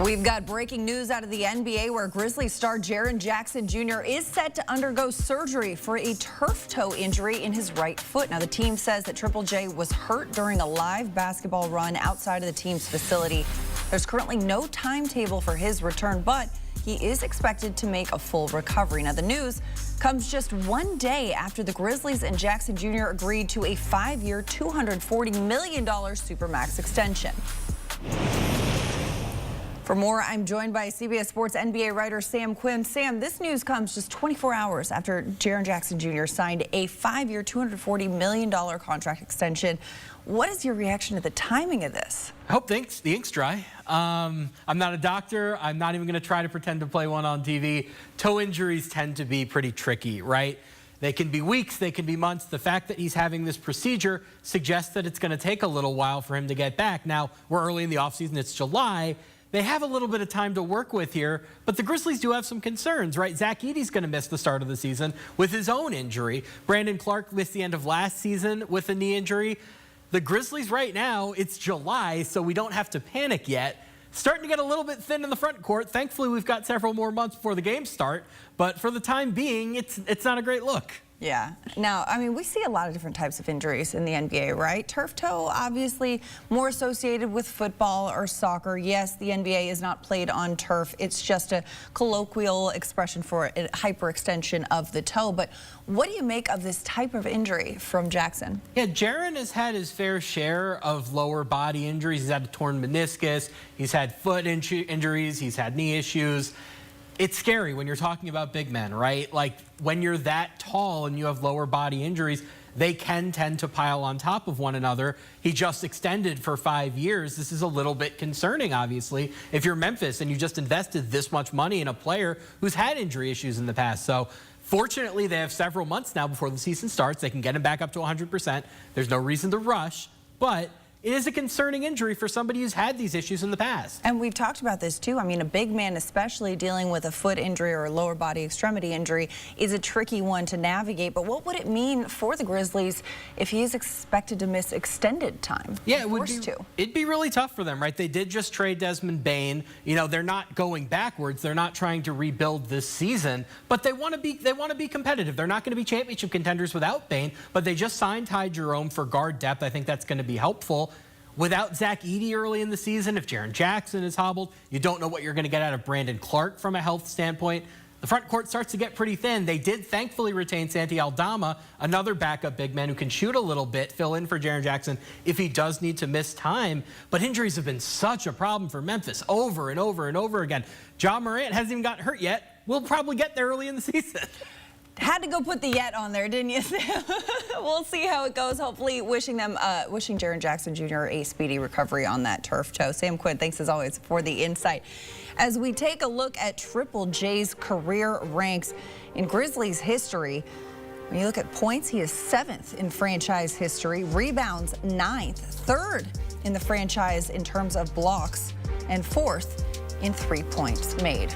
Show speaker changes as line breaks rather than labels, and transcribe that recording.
We've got breaking news out of the NBA where Grizzlies star Jaren Jackson Jr. is set to undergo surgery for a turf toe injury in his right foot. Now, the team says that Triple J was hurt during a live basketball run outside of the team's facility. There's currently no timetable for his return, but he is expected to make a full recovery. Now, the news comes just one day after the Grizzlies and Jackson Jr. agreed to a 5-year, $240 million Supermax extension. For more, I'm joined by CBS Sports NBA writer Sam Quinn. Sam, this news comes just 24 hours after Jaren Jackson Jr. signed a 5-year, $240 million contract extension. What is your reaction to the timing of this?
I hope the ink's dry. I'm not a doctor. I'm not even going to try to pretend to play one on TV. Toe injuries tend to be pretty tricky, right? They can be weeks, they can be months. The fact that he's having this procedure suggests that it's going to take a little while for him to get back. Now, we're early in the offseason. It's July. They have a little bit of time to work with here, but the Grizzlies do have some concerns, right? Zach Edey's going to miss the start of the season with his own injury. Brandon Clark missed the end of last season with a knee injury. The Grizzlies right now, it's July, so we don't have to panic yet. Starting to get a little bit thin in the front court. Thankfully, we've got several more months before the games start, but for the time being, it's not a great look.
Yeah. Now, I mean, we see a lot of different types of injuries in the NBA, right? Turf toe, obviously more associated with football or soccer. Yes, the NBA is not played on turf. It's just a colloquial expression for a hyperextension of the toe. But what do you make of this type of injury from Jackson?
Yeah, Jaren has had his fair share of lower body injuries. He's had a torn meniscus. He's had foot injuries. He's had knee issues. It's scary when you're talking about big men, right? Like when you're that tall and you have lower body injuries, they can tend to pile on top of one another. He just extended for 5 years. This is a little bit concerning, obviously, if you're Memphis and you just invested this much money in a player who's had injury issues in the past. So fortunately, they have several months now before the season starts. They can get him back up to 100%. There's no reason to rush, but it is a concerning injury for somebody who's had these issues in the past.
And we've talked about this too. I mean, a big man, especially dealing with a foot injury or a lower body extremity injury, is a tricky one to navigate. But what would it mean for the Grizzlies if he is expected to miss extended time?
Yeah, it'd be really tough for them, right? They did just trade Desmond Bane. You know, they're not going backwards. They're not trying to rebuild this season, but they want to be competitive. They're not going to be championship contenders without Bane, but they just signed Ty Jerome for guard depth. I think that's going to be helpful. Without Zach Edey early in the season, if Jaren Jackson is hobbled, you don't know what you're going to get out of Brandon Clark from a health standpoint. The front court starts to get pretty thin. They did thankfully retain Santi Aldama, another backup big man who can shoot a little bit, fill in for Jaren Jackson if he does need to miss time. But injuries have been such a problem for Memphis over and over and over again. Ja Morant hasn't even gotten hurt yet. We'll probably get there early in the season.
Had to go put the yet on there, didn't you? We'll see how it goes. Hopefully wishing Jaren Jackson Jr. a speedy recovery on that turf toe. Sam Quinn, thanks as always for the insight. As we take a look at Triple J's career ranks in Grizzlies history, when you look at points, he is 7th in franchise history, rebounds 9th, 3rd in the franchise in terms of blocks, and 4th in 3 points made.